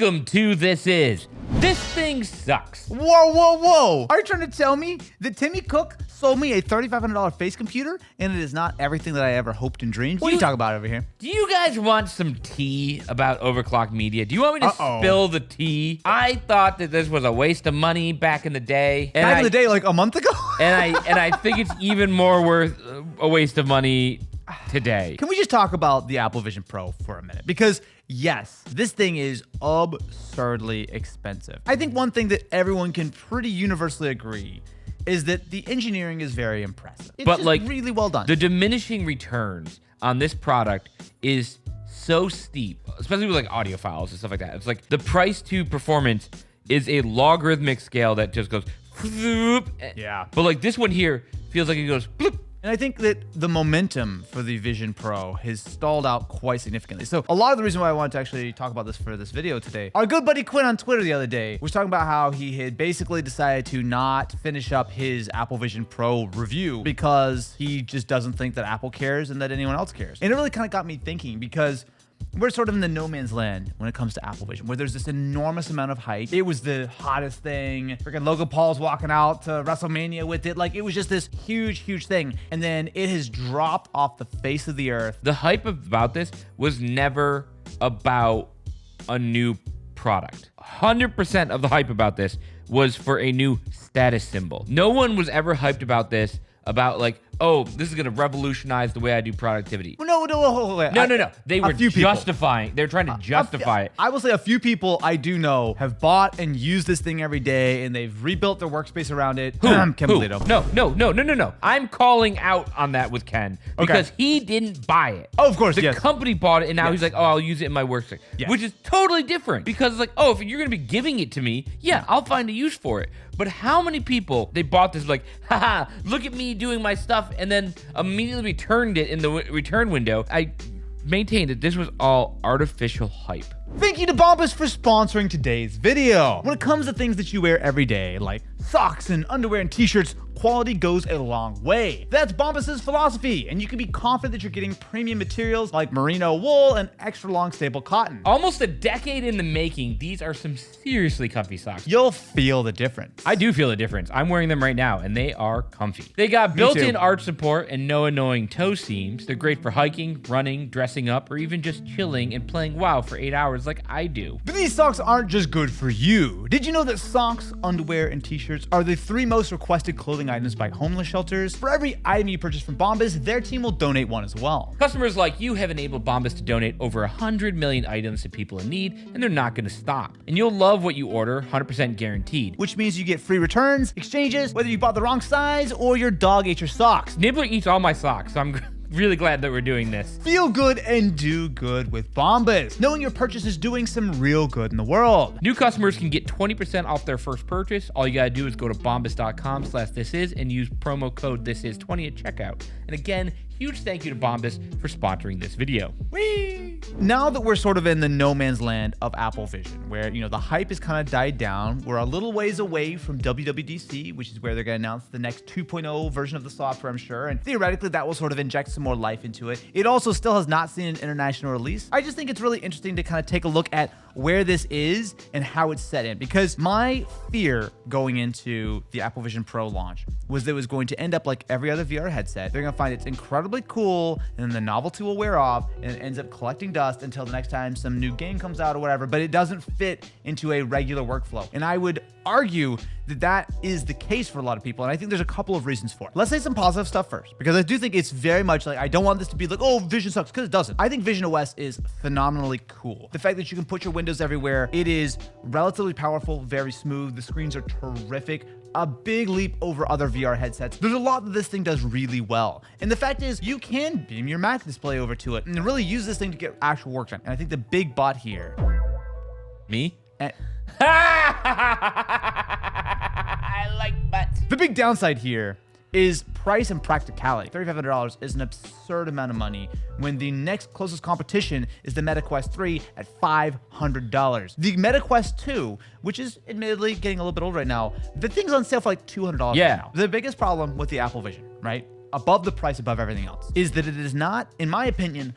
Welcome to This Is. This thing sucks. Whoa. Are you trying to tell me that Timmy Cook sold me a $3,500 face computer and it is not everything that I ever hoped and dreamed? What are you talking about over here? Do you guys want some tea about overclock media? Do you want me to spill the tea? I thought that this was a waste of money back in the day. Back in the day, like a month ago? and I think it's even more worth a waste of money today. Can we just talk about the Apple Vision Pro for a minute? Because yes, this thing is absurdly expensive. I think one thing that everyone can pretty universally agree is that the engineering is very impressive. It's just really well done. The diminishing returns on this product is so steep, especially with like audio files and stuff like that. It's like the price to performance is a logarithmic scale that just goes bloop. Yeah. But like this one here feels like it goes bloop. And I think that the momentum for the Vision Pro has stalled out quite significantly. So a lot of the reason why I wanted to actually talk about this for this video today, our good buddy Quinn on Twitter the other day was talking about how he had basically decided to not finish up his Apple Vision Pro review because he just doesn't think that Apple cares and that anyone else cares. And it really kind of got me thinking because we're sort of in the no man's land when it comes to Apple Vision, where there's this enormous amount of hype. It was the hottest thing. Freaking Logan Paul's walking out to WrestleMania with it. Like, it was just this huge thing. And then it has dropped off the face of the earth. The hype about this was never about a new product. 100% of the hype about this was for a new status symbol. No one was ever hyped about this, about like, oh, this is going to revolutionize the way I do productivity. No. They were justifying. They're trying to justify it. I will say a few people I do know have bought and used this thing every day, and they've rebuilt their workspace around it. Who? Lito. No. I'm calling out on that with Ken because he didn't buy it. Oh, of course, The company bought it, and now he's like, oh, I'll use it in my workspace, which is totally different because it's like, oh, if you're going to be giving it to me, I'll find a use for it. But how many people, they bought this like, haha, look at me doing my stuff, and then immediately returned it in the return window. I maintained that this was all artificial hype. Thank you to Bombas for sponsoring today's video. When it comes to things that you wear every day, like socks and underwear and t-shirts, quality goes a long way. That's Bombas' philosophy, and you can be confident that you're getting premium materials like merino wool and extra long staple cotton. Almost a decade in the making, these are some seriously comfy socks. You'll feel the difference. I do feel the difference. I'm wearing them right now, and they are comfy. They got built-in arch support and no annoying toe seams. They're great for hiking, running, dressing up, or even just chilling and playing WoW for 8 hours like I do. But these socks aren't just good for you. Did you know that socks, underwear, and t-shirts are the 3 most requested clothing items by homeless shelters? For every item you purchase from Bombas, their team will donate one as well. Customers like you have enabled Bombas to donate over 100 million items to people in need, and they're not going to stop. And you'll love what you order, 100% guaranteed. Which means you get free returns, exchanges, whether you bought the wrong size or your dog ate your socks. Nibbler eats all my socks, so I'm really glad that we're doing this. Feel good and do good with Bombas, knowing your purchase is doing some real good in the world. New customers can get 20% off their first purchase. All you gotta do is go to bombas.com/thisis and use promo code thisis20 at checkout. And again, huge thank you to Bombas for sponsoring this video. Whee! Now that we're sort of in the no man's land of Apple Vision, where, the hype has kind of died down, we're a little ways away from WWDC, which is where they're going to announce the next 2.0 version of the software, I'm sure, and theoretically that will sort of inject some more life into it. It also still has not seen an international release. I just think it's really interesting to kind of take a look at where this is and how it's set in, because my fear going into the Apple Vision Pro launch was that it was going to end up like every other VR headset. They're going to find it's incredibly cool, and then the novelty will wear off, and it ends up collecting dust until the next time some new game comes out or whatever, but it doesn't fit into a regular workflow. And I would argue that that is the case for a lot of people, and I think there's a couple of reasons for it. Let's say some positive stuff first, because I do think it's very much like, I don't want this to be like, oh, Vision sucks, because it doesn't. I think Vision OS is phenomenally cool. The fact that you can put your windows everywhere, it is relatively powerful, very smooth, the screens are terrific, a big leap over other VR headsets. There's a lot that this thing does really well. And the fact is, you can beam your Mac display over to it and really use this thing to get actual work done. And I think the big bot here... Me? I like butts. The big downside here is price and practicality. $3,500 is an absurd amount of money when the next closest competition is the Meta Quest 3 at $500. The Meta Quest 2, which is admittedly getting a little bit old right now, the thing's on sale for like $200 right now. The biggest problem with the Apple Vision, right, above the price, above everything else, is that it is not, in my opinion,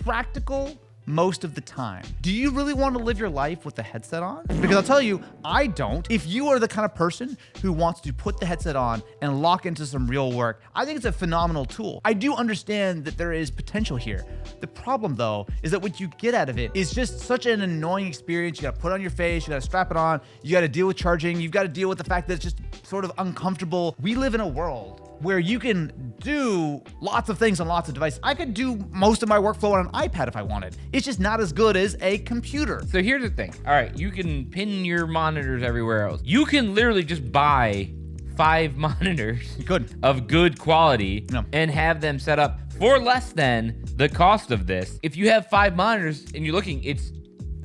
practical most of the time. Do you really want to live your life with the headset on? Because I'll tell you, I don't. If you are the kind of person who wants to put the headset on and lock into some real work, I think it's a phenomenal tool. I do understand that there is potential here. The problem though, is that what you get out of it is just such an annoying experience. You gotta put it on your face, you gotta strap it on, you gotta deal with charging, you've gotta deal with the fact that it's just sort of uncomfortable. We live in a world where you can do lots of things on lots of devices. I could do most of my workflow on an iPad if I wanted. It's just not as good as a computer. So here's the thing. All right, you can pin your monitors everywhere else. You can literally just buy 5 monitors of good quality and have them set up for less than the cost of this. If you have 5 monitors and you're looking, it's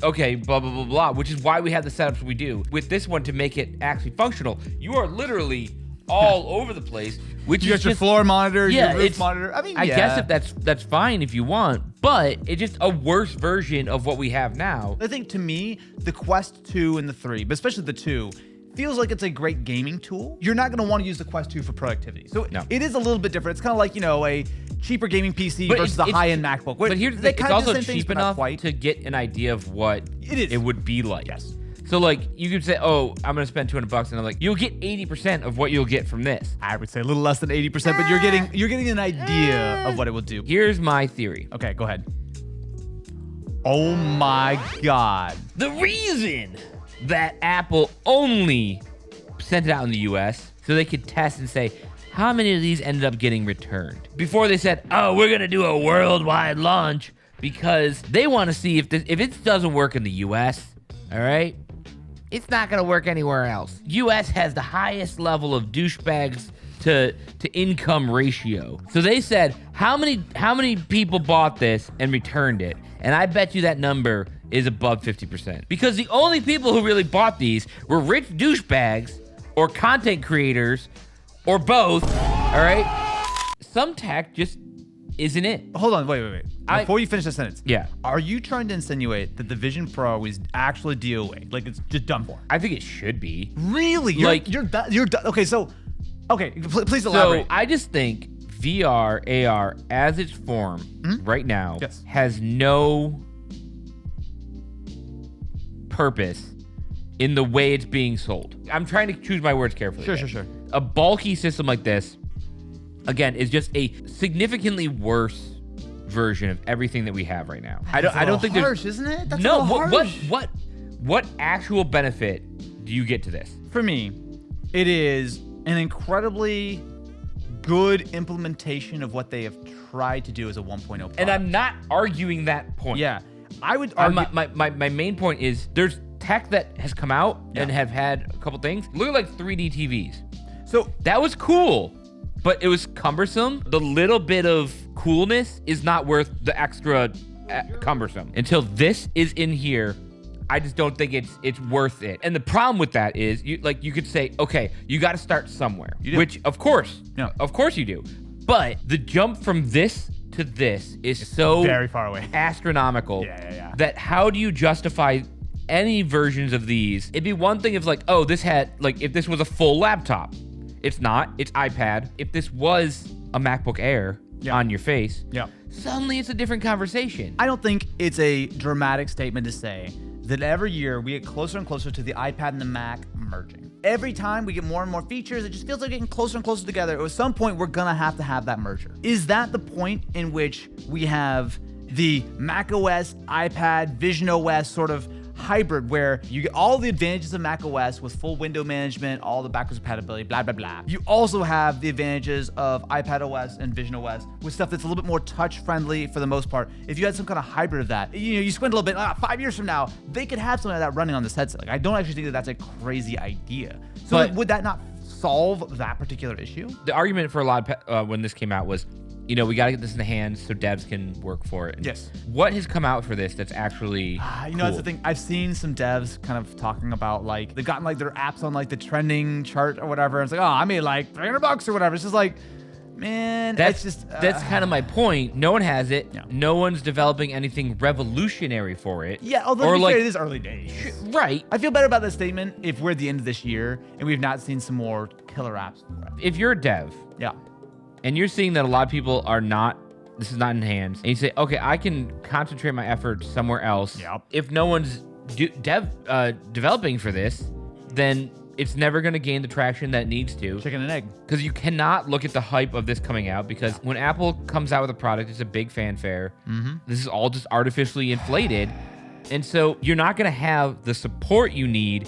okay, blah, blah, blah, blah, which is why we have the setups we do. With this one, to make it actually functional, you are literally all over the place. Which you is got your floor monitor, your roof monitor. I guess if that's fine if you want, but it's just a worse version of what we have now. I think to me, the Quest 2 and the 3, but especially the 2, feels like it's a great gaming tool. You're not gonna want to use the Quest 2 for productivity. So it is a little bit different. It's kind of like, a cheaper gaming PC versus a high-end MacBook. But here's the thing, it's also cheap enough to get an idea of what it would be like. Yes. So like you could say, oh, I'm gonna spend $200, and I'm like, you'll get 80% of what you'll get from this. I would say a little less than 80%, but you're getting an idea of what it will do. Here's my theory. Okay, go ahead. Oh my God. The reason that Apple only sent it out in the US so they could test and say how many of these ended up getting returned before they said, oh, we're gonna do a worldwide launch, because they want to see if it doesn't work in the US, all right, it's not gonna work anywhere else. US has the highest level of douchebags to income ratio. So they said, how many people bought this and returned it? And I bet you that number is above 50%. Because the only people who really bought these were rich douchebags or content creators or both, all right? Some tech just isn't it. Hold on, wait. Before you finish the sentence. Yeah. Are you trying to insinuate that the Vision Pro is actually DOA? Like it's just done for? I think it should be. Really? You're done. Okay, please elaborate. So I just think VR, AR, as its form right now, has no purpose in the way it's being sold. I'm trying to choose my words carefully. Sure. A bulky system like this, again, is just a significantly worse version of everything that we have right now. I don't think harsh, isn't it? That's no. harsh. What actual benefit do you get to this? For me, it is an incredibly good implementation of what they have tried to do as a 1.0 product. And I'm not arguing that point. Yeah, I would argue. My main point is there's tech that has come out and have had a couple things. Look at like 3D TVs. So that was cool, but it was cumbersome. The little bit of coolness is not worth the extra cumbersome. Until this is in here, I just don't think it's worth it. And the problem with that is, you could say, okay, you got to start somewhere, which of course you do. But the jump from this to this is so very far away, astronomical. Yeah. That how do you justify any versions of these? It'd be one thing if if this was a full laptop. It's not. It's iPad. If this was a MacBook Air on your face, suddenly it's a different conversation. I don't think it's a dramatic statement to say that every year we get closer and closer to the iPad and the Mac merging. Every time we get more and more features, it just feels like getting closer and closer together. At some point, we're gonna have to have that merger. Is that the point in which we have the macOS, iPad, Vision OS sort of hybrid, where you get all the advantages of macOS with full window management, all the backwards compatibility, blah, blah, blah. You also have the advantages of iPadOS and Vision OS with stuff that's a little bit more touch friendly for the most part. If you had some kind of hybrid of that, you squint a little bit, 5 years from now, they could have something like that running on this headset. Like, I don't actually think that that's a crazy idea. So would that not solve that particular issue? The argument for a lot of when this came out was, we got to get this in the hands so devs can work for it. Yes. What has come out for this that's actually cool? That's the thing. I've seen some devs kind of talking about, they've gotten, their apps on, the trending chart or whatever. And it's like, oh, I made, $300 or whatever. It's just like, man, that's just... that's kind of my point. No one has it. Yeah. No one's developing anything revolutionary for it. Yeah, although to be fair, it is early days. Right. I feel better about this statement if we're at the end of this year and we've not seen some more killer apps. If you're a dev... Yeah. And you're seeing that a lot of people are not this is not in hands, and you say, okay, I can concentrate my efforts somewhere else. Yep. If no one's developing for this, then it's never going to gain the traction that it needs to. Chicken and egg. Because you cannot look at the hype of this coming out, because when Apple comes out with a product, it's a big fanfare. This is all just artificially inflated. And so you're not going to have the support you need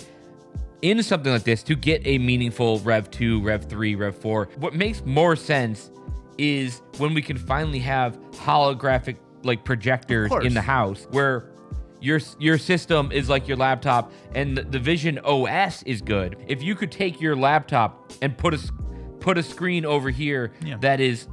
in something like this to get a meaningful Rev 2, Rev 3, Rev 4. What makes more sense is when we can finally have holographic like projectors in the house where your system is like your laptop and the Vision OS is good. If you could take your laptop and put a screen over here that is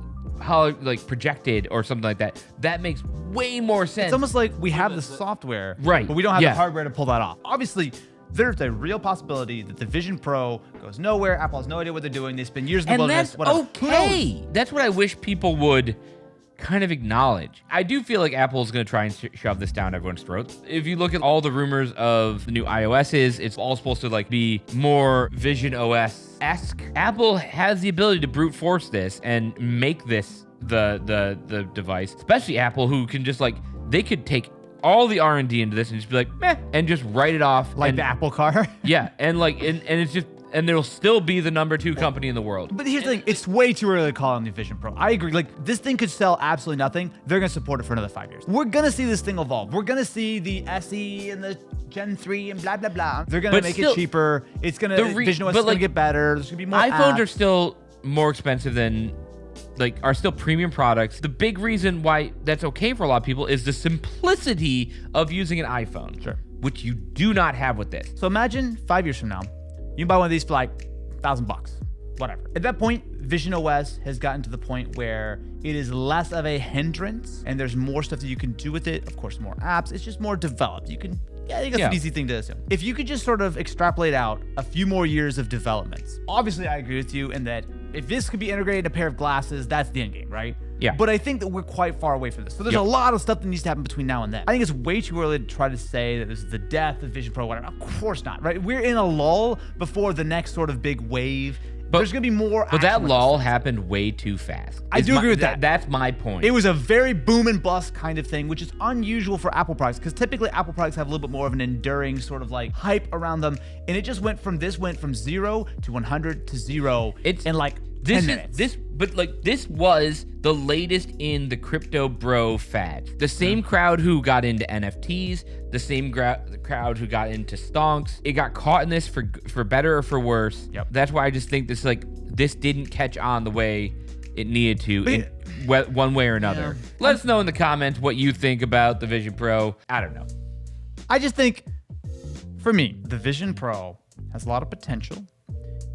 like projected or something like that, that makes way more sense. It's almost like we have the software, right? But we don't have the hardware to pull that off. Obviously, there's a real possibility that the Vision Pro goes nowhere. Apple has no idea what they're doing. They spend years in the wilderness. And that's okay. That's what I wish people would kind of acknowledge. I do feel like Apple's going to try and shove this down everyone's throats. If you look at all the rumors of the new iOSs, it's all supposed to like be more Vision OS-esque. Apple has the ability to brute force this and make this the device, especially Apple, who can just like, they could take all the R&D into this and just be like, meh, and just write it off. Like the Apple car? Yeah, and like, and it's just, and it'll still be the number 2 company in the world. But here's the thing, it's way too early to call it the Vision Pro. I agree, like, this thing could sell absolutely nothing. They're gonna support it for another 5 years. We're gonna see this thing evolve. We're gonna see the SE and the Gen 3 and blah, blah, blah. They're gonna make it cheaper. It's gonna, Vision OS is gonna get better. There's gonna be more iPhones apps. are still more expensive than, like, are still premium products. The big reason why that's okay for a lot of people is the simplicity of using an iPhone. Sure. Which you do not have with this. So imagine 5 years from now, you can buy one of these for like $1,000, whatever. At that point, Vision OS has gotten to the point where it is less of a hindrance and there's more stuff that you can do with it. Of course, more apps. It's just more developed. You can, I think that's an easy thing to assume. If you could just sort of extrapolate out a few more years of developments, obviously I agree with you in that if this could be integrated in a pair of glasses, that's the end game, right? Yeah. But I think that we're quite far away from this. So there's a lot of stuff that needs to happen between now and then. I think it's way too early to try to say that this is the death of Vision Pro, whatever. Of course not, right? We're in a lull before the next sort of big wave. But there's going to be more. But that lull happened way too fast. I do agree with that. That's my point. It was a very boom and bust kind of thing, which is unusual for Apple products because typically Apple products have a little bit more of an enduring sort of like hype around them. And it just went from 0 to 100 to 0 in like 10 minutes. This was the latest in the crypto bro fad. The same crowd who got into NFTs, the same crowd who got into stonks. It got caught in this for better or for worse. Yep. That's why I just think this didn't catch on the way it needed to one way or another. Yeah. Let us know in the comments what you think about the Vision Pro. I don't know. I just think, for me, the Vision Pro has a lot of potential.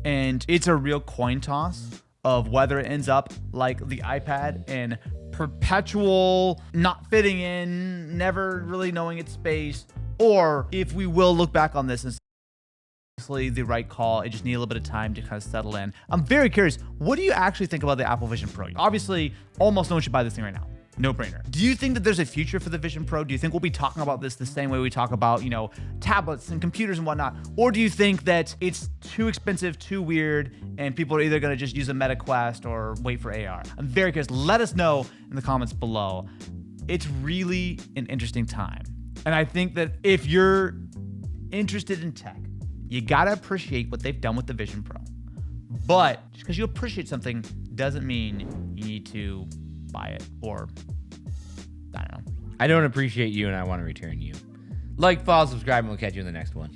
And it's a real coin toss of whether it ends up like the iPad and perpetual not fitting in, never really knowing its space, or if we will look back on this and say the right call. It just need a little bit of time to kind of settle in. I'm very curious. What do you actually think about the Apple Vision Pro? Obviously, almost no one should buy this thing right now. No brainer. Do you think that there's a future for the Vision Pro? Do you think we'll be talking about this the same way we talk about, tablets and computers and whatnot? Or do you think that it's too expensive, too weird, and people are either going to just use a Meta Quest or wait for AR? I'm very curious. Let us know in the comments below. It's really an interesting time. And I think that if you're interested in tech, you got to appreciate what they've done with the Vision Pro. But just because you appreciate something doesn't mean you need to buy it, or I don't know. I don't appreciate you and I want to return you. Like, follow, subscribe, and we'll catch you in the next one.